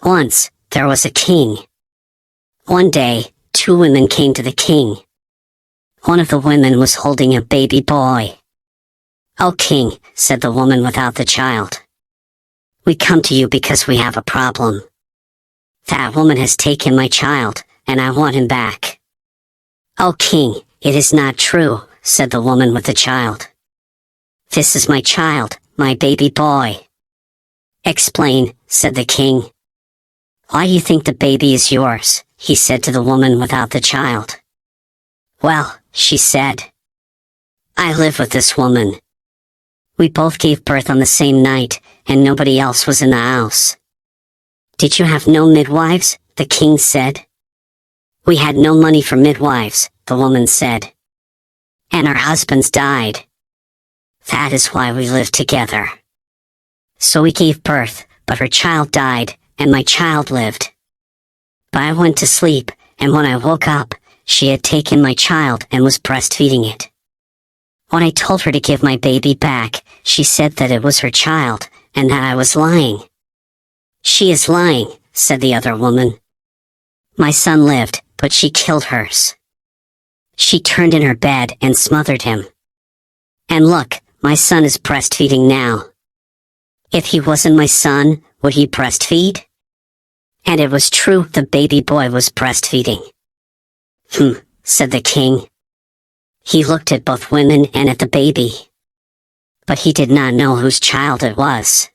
Once, there was a king. One day, two women came to the king. One of the women was holding a baby boy. "O king," said the woman without the child, "we come to you because we have a problem. That woman has taken my child, and I want him back." "O king, it is not true," said the woman with the child. "This is my child, my baby boy." "Explain," said the king. "Why do you think the baby is yours?" he said to the woman without the child. "Well," she said, "I live with this woman. We both gave birth on the same night, and nobody else was in the house." "Did you have no midwives?" the king said. "We had no money for midwives," the woman said. "And our husbands died. That is why we live together. So we gave birth, but her child died, and my child lived. But I went to sleep, and when I woke up, she had taken my child and was breastfeeding it. When I told her to give my baby back, she said that it was her child, and that I was lying." "She is lying," said the other woman. "My son lived, but she killed hers. She turned in her bed and smothered him. And look, my son is breastfeeding now. If he wasn't my son, would he breastfeed?" And it was true, the baby boy was breastfeeding. Said the king. He looked at both women and at the baby. But he did not know whose child it was.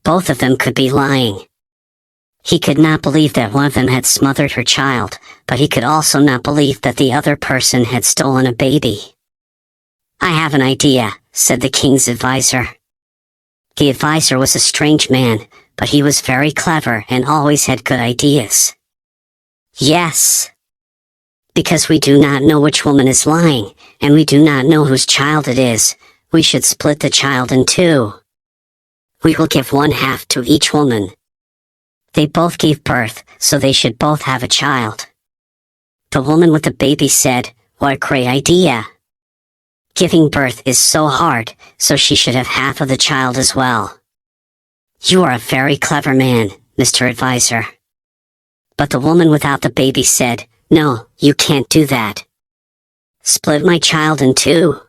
Both of them could be lying. He could not believe that one of them had smothered her child, but he could also not believe that the other person had stolen a baby. "I have an idea," said the king's advisor. The advisor was a strange man, but he was very clever and always had good ideas. "Yes. Because we do not know which woman is lying, and we do not know whose child it is, we should split the child in two. We will give one half to each woman. They both gave birth, so they should both have a child." The woman with the baby said, "What a great idea. Giving birth is so hard, so she should have half of the child as well." "You are a very clever man, Mr. Advisor." But the woman without the baby said, "No, you can't do that. Split my child in two.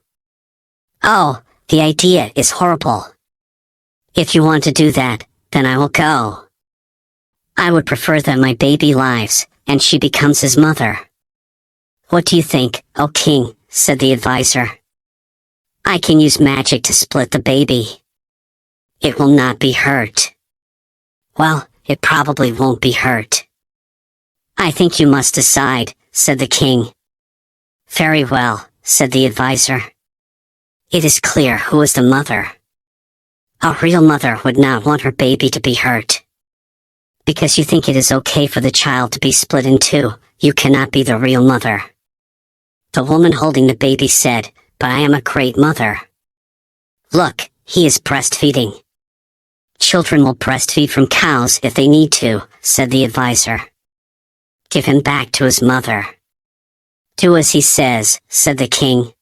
Oh, the idea is horrible. If you want to do that, then I will go. I would prefer that my baby lives, and she becomes his mother." "What do you think, O king?" said the advisor. "I can use magic to split the baby. It will not be hurt." "Well, it probably won't be hurt." "I think you must decide," said the king. "Very well," said the advisor. "It is clear who is the mother. A real mother would not want her baby to be hurt. Because you think it is okay for the child to be split in two, you cannot be the real mother." The woman holding the baby said, "But I am a great mother. Look, he is breastfeeding." "Children will breastfeed from cows if they need to," said the advisor. "Give him back to his mother." "Do as he says," said the king.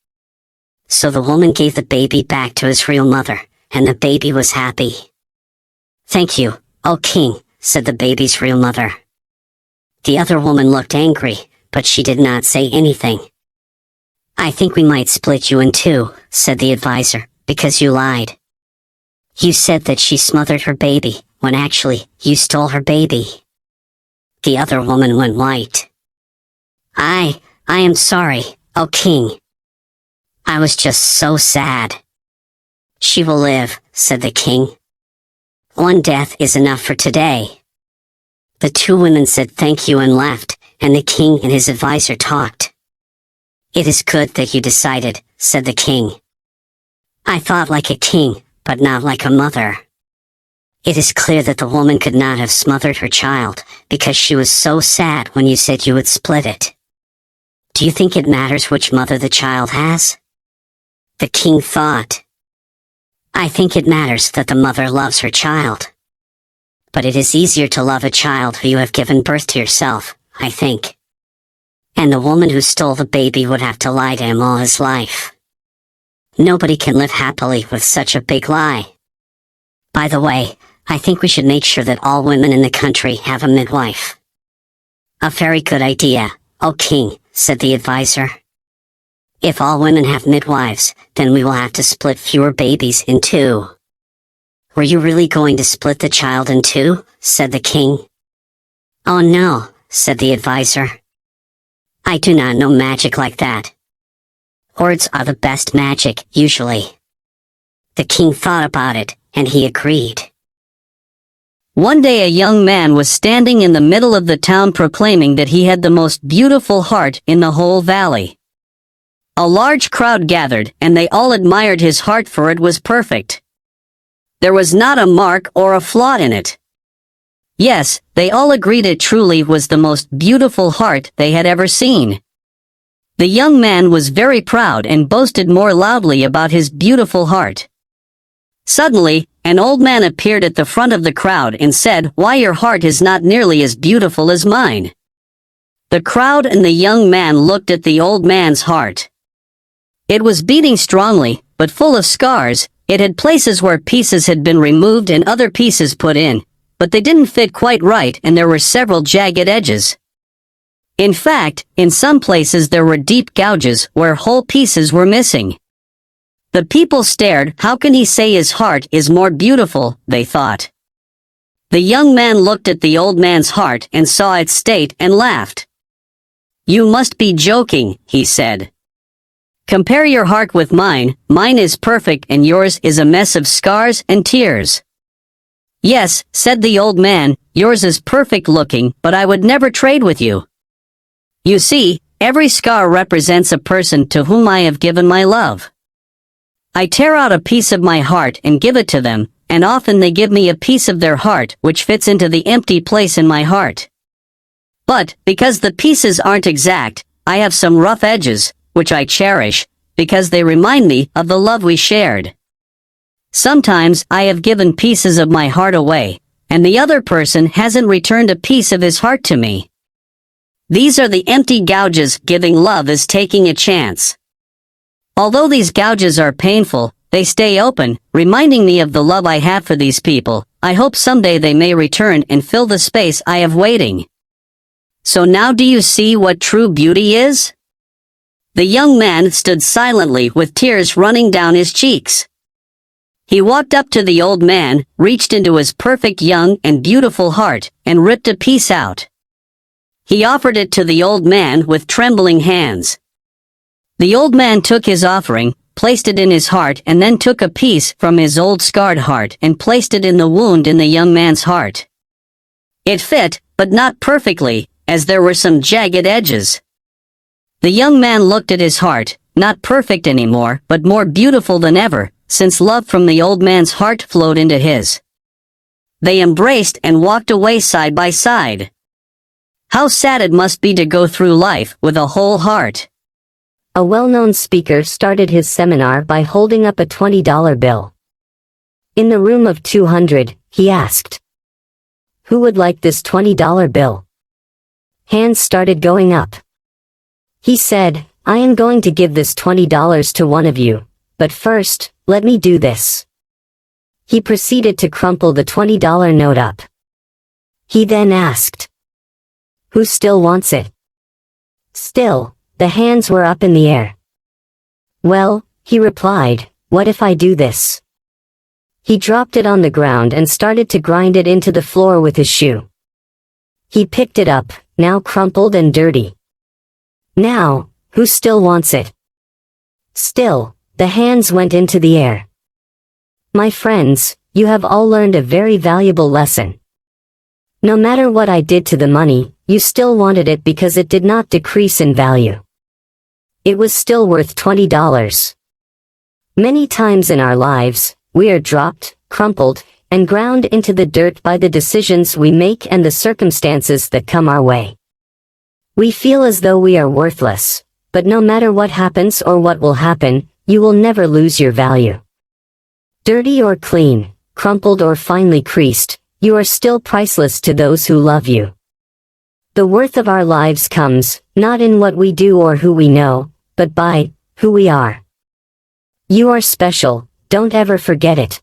So the woman gave the baby back to his real mother, and the baby was happy. "Thank you, O king," said the baby's real mother. The other woman looked angry, but she did not say anything. "I think we might split you in two," said the advisor, "because you lied. You said that she smothered her baby, when actually, you stole her baby." The other woman went white. I am sorry, O king. I was just so sad." "She will live," said the king. "One death is enough for today." The two women said thank you and left, and the king and his advisor talked. "It is good that you decided," said the king. "I thought like a king, but not like a mother. It is clear that the woman could not have smothered her child, because she was so sad when you said you would split it. Do you think it matters which mother the child has?" The king thought. "I think it matters that the mother loves her child. But it is easier to love a child who you have given birth to yourself, I think. And the woman who stole the baby would have to lie to him all his life. Nobody can live happily with such a big lie. By the way, I think we should make sure that all women in the country have a midwife. A very good idea, O king, said the advisor. If all women have midwives, then we will have to split fewer babies in two. Were you really going to split the child in two? Said the king. Oh no, said the advisor. I do not know magic like that. Words are the best magic, usually. The king thought about it, and he agreed. One day a young man was standing in the middle of the town proclaiming that he had the most beautiful heart in the whole valley. A large crowd gathered, and they all admired his heart, for it was perfect. There was not a mark or a flaw in it. Yes, they all agreed it truly was the most beautiful heart they had ever seen. The young man was very proud and boasted more loudly about his beautiful heart. Suddenly, an old man appeared at the front of the crowd and said, "Why, your heart is not nearly as beautiful as mine." The crowd and the young man looked at the old man's heart. It was beating strongly, but full of scars. It had places where pieces had been removed and other pieces put in, but they didn't fit quite right, and there were several jagged edges. In fact, in some places there were deep gouges where whole pieces were missing. The people stared. How can he say his heart is more beautiful, they thought. The young man looked at the old man's heart and saw its state and laughed. "You must be joking," he said. "Compare your heart with mine. Mine is perfect and yours is a mess of scars and tears." "Yes," said the old man, "yours is perfect looking, but I would never trade with you. You see, every scar represents a person to whom I have given my love. I tear out a piece of my heart and give it to them, and often they give me a piece of their heart which fits into the empty place in my heart. But, because the pieces aren't exact, I have some rough edges, which I cherish, because they remind me of the love we shared. Sometimes I have given pieces of my heart away, and the other person hasn't returned a piece of his heart to me. These are the empty gouges. Giving love is taking a chance. Although these gouges are painful, they stay open, reminding me of the love I have for these people. I hope someday they may return and fill the space I have waiting. So now do you see what true beauty is?" The young man stood silently with tears running down his cheeks. He walked up to the old man, reached into his perfect young and beautiful heart, and ripped a piece out. He offered it to the old man with trembling hands. The old man took his offering, placed it in his heart, and then took a piece from his old scarred heart and placed it in the wound in the young man's heart. It fit, but not perfectly, as there were some jagged edges. The young man looked at his heart, not perfect anymore, but more beautiful than ever, since love from the old man's heart flowed into his. They embraced and walked away side by side. How sad it must be to go through life with a whole heart. A well-known speaker started his seminar by holding up a $20 bill. In the room of 200, he asked, "Who would like this $20 bill?" Hands started going up. He said, "I am going to give this $20 to one of you, but first, let me do this." He proceeded to crumple the $20 note up. He then asked, "Who still wants it?" Still, the hands were up in the air. "Well," he replied, "what if I do this?" He dropped it on the ground and started to grind it into the floor with his shoe. He picked it up, now crumpled and dirty. "Now, who still wants it?" Still, the hands went into the air. My friends, you have all learned a very valuable lesson. No matter what I did to the money, you still wanted it because it did not decrease in value. It was still worth $20. Many times in our lives, we are dropped, crumpled, and ground into the dirt by the decisions we make and the circumstances that come our way. We feel as though we are worthless, but no matter what happens or what will happen, you will never lose your value. Dirty or clean, crumpled or finely creased, you are still priceless to those who love you. The worth of our lives comes, not in what we do or who we know, but by who we are. You are special, don't ever forget it.